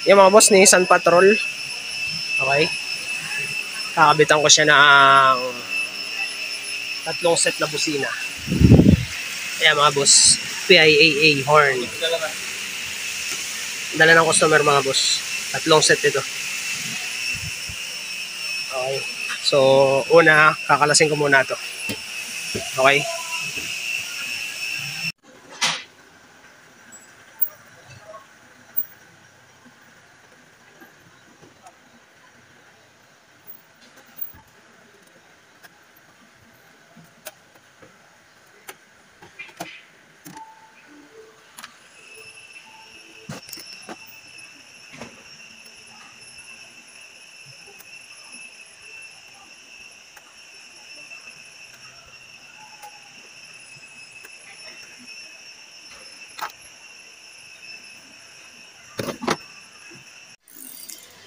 Yung mga boss, Nissan Patrol. Okay. Kakabitan ko siya ng tatlong set na busina. Ayan mga boss. PIAA horn. Dala ng customer mga boss. Tatlong set ito. Okay. So, una, kakalasin ko muna ito. Okay.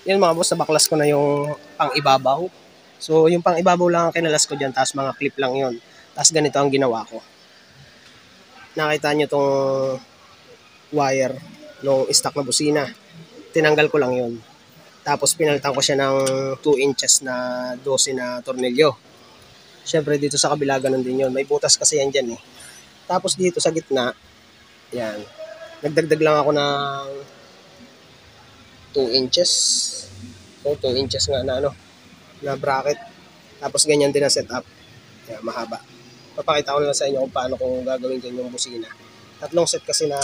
Yan mga boss, nabaklas ko na yung pang-ibabaw. So, yung pang-ibabaw lang ang kinalas ko dyan, tapos mga clip lang yun. Tapos ganito ang ginawa ko. Nakita nyo tong wire ng stock na busina. Tinanggal ko lang yun. Tapos pinalitan ko siya ng 2 inches na 12 na tornilyo. Siyempre dito sa kabila ganun din yun. May butas kasi yan dyan eh. Tapos dito sa gitna, yan. Nagdagdag lang ako ng 2 inches. So 2 inches nga na na bracket. Tapos ganyan din ang setup. Yan, mahaba. Papakita ko na lang sa inyo kung paano kung gagawin din yung busina. Tatlong set kasi na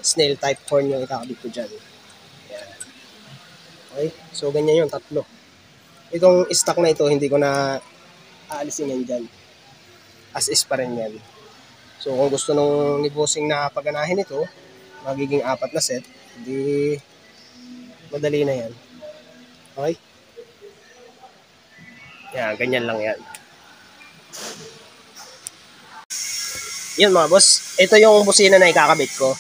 snail type horn yung ikakabit ko dyan. Yan. Okay? So ganyan yung tatlo. Itong stock na ito, hindi ko na aalisin yan dyan. As is pa rin yan. So kung gusto nung ni bossing na paganahin ito, magiging 4 na set, hindi madali na yan. Okay? Yan, ganyan lang yan. Yun mga boss, ito yung busina na ikakabit ko.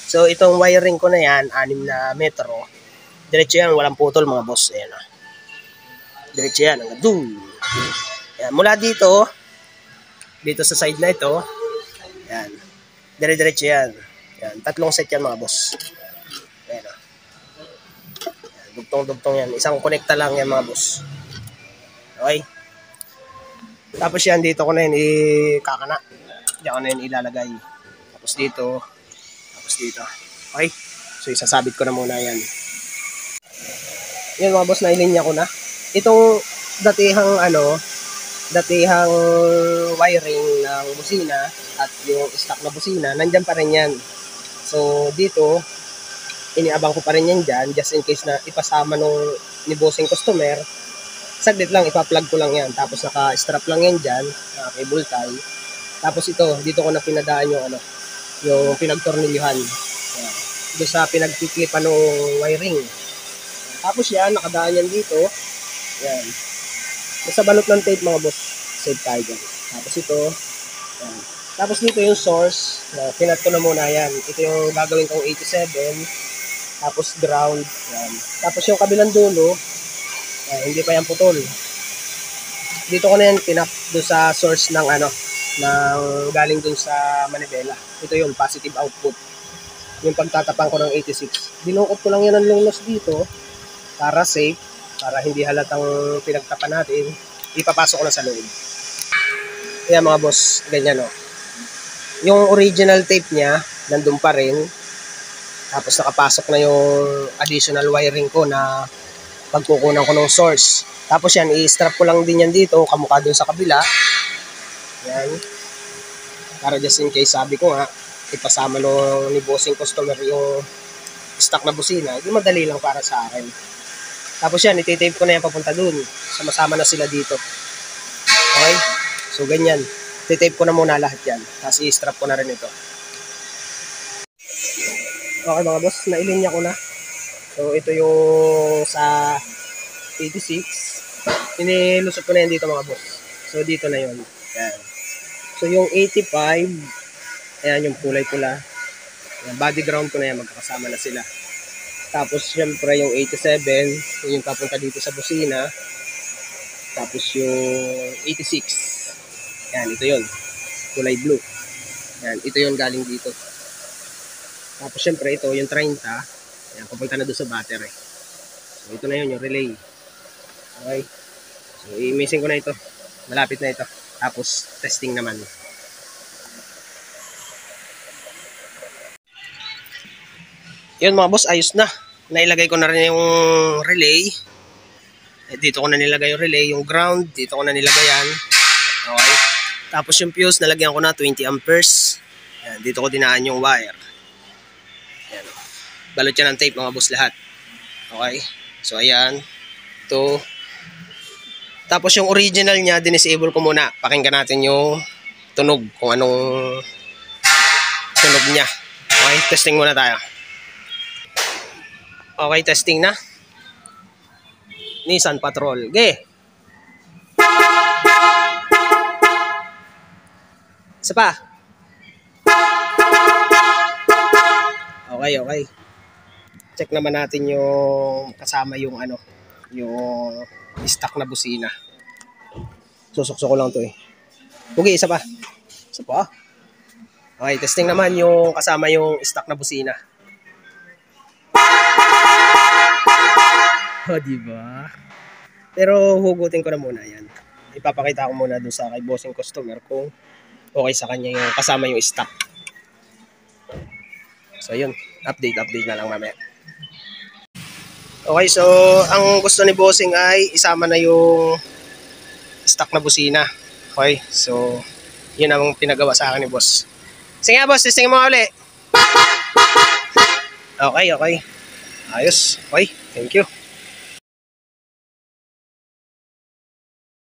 So itong wiring ko na yan, 6 na metro. Diretso yan, walang putol mga boss. Ayan o. Diretso yan, hanggang doon. Yan, mula dito sa side na ito, yan, dire-diretso yan. Yan, tatlong set yan mga boss. Ayan o. Dugtong-dugtong yan. Isang konekta lang yan mga boss. Okay? Tapos yan, dito ko na yun ikakana. Diyan ko na yun ilalagay. Tapos dito. Tapos dito. Okay? So isasabit ko na muna yan. Yan mga boss, nailinya ko na. Itong datihang wiring ng busina at yung stock na busina, nandyan pa rin yan. So dito, iniabang ko pa rin yan dyan just in case na ipasama nung ni bossing customer. Saglit lang, ipa-plug ko lang yan. Tapos naka-strap lang yan dyan, cable tie. Tapos ito, dito ko na pinadaan yung pinagtornilyuhan. Doon sa pinagkiklipan ng wiring. Tapos yan, nakadaan yan dito. Yan. Basta balot ng tape mga boss. Save tayo dyan. Tapos ito. Yan. Tapos dito yung source. Pinat ko na muna yan. Ito yung gagawin kong 87. Tapos ground. Yan. Tapos yung kabilang dulo, hindi pa yan putol. Dito ko na yan pinak doon sa source ng ng galing dun sa manibela. Ito yung positive output. Yung pagtatapang ko ng 86. Dinukot ko lang yan ng lunglos dito para safe, para hindi halatang pinagtapan natin. Ipapasok ko na sa loob. Kaya mga boss, ganyan o. Yung original tape niya, nandun pa rin. Tapos nakapasok na yung additional wiring ko na pagkukunan ko ng source. Tapos yan, i-strap ko lang din yan dito, kamukha dun sa kabila. Yan. Para just in case, sabi ko nga, ipasama no ni bossing customer yung stock na busina, hindi madali lang para sa akin. Tapos yan, ititape ko na yan papunta dun. Sama-sama na sila dito. Okay? So, ganyan. Ititape ko na muna lahat yan. Tapos i-strap ko na rin ito. Okay mga boss, nailinya ko na. So, ito yung sa 86. Inilusot ko na yan dito mga boss. So, dito na yun. Yan. So, yung 85, ayan yung kulay pula. Yan, body ground ko na yan, magkakasama na sila. Tapos, syempre, yung 87, yung papunta dito sa busina. Tapos, yung 86. Yan, ito yun. Kulay blue. Yan, ito yung galing dito. Tapos, syempre, ito yung 30. Ayan, pupunta na doon sa battery. So, ito na yun, yung relay. Okay. So, i-missing ko na ito. Malapit na ito. Tapos, testing naman. Yun mga boss, ayos na. Nailagay ko na rin yung relay. Dito ko na nilagay yung relay. Yung ground, dito ko na nilagay yan. Okay. Tapos yung fuse, nalagyan ko na 20 amperes. Ayan, dito ko dinaan yung wire. Ayan. Balot yan ng tape mga boss lahat. Okay. So ayan. Ito. Tapos yung original niya, dinisable ko muna. Pakinggan natin yung tunog. Kung anong tunog niya. Okay. Testing muna tayo. Okay. Testing na. Nissan Patrol. Okay. Isa pa. Okay, okay. Check naman natin yung kasama yung ano, yung stock na busina. Susukso ko lang to eh. Okay, isa pa. Isa pa. Okay, testing naman yung kasama yung stock na busina. Oh, diba? Pero hugutin ko na muna yan. Ipapakita ko muna dun sa kay bossing customer kung okay sa kanya yung kasama yung stock. So yun, update na lang mamaya. Okay, so ang gusto ni bossing ay isama na yung stock na busina. Okay, so yun ang pinagawa sa akin ni boss. Sige nga boss, testing mo ulit. Okay, okay. Ayos. Okay, thank you.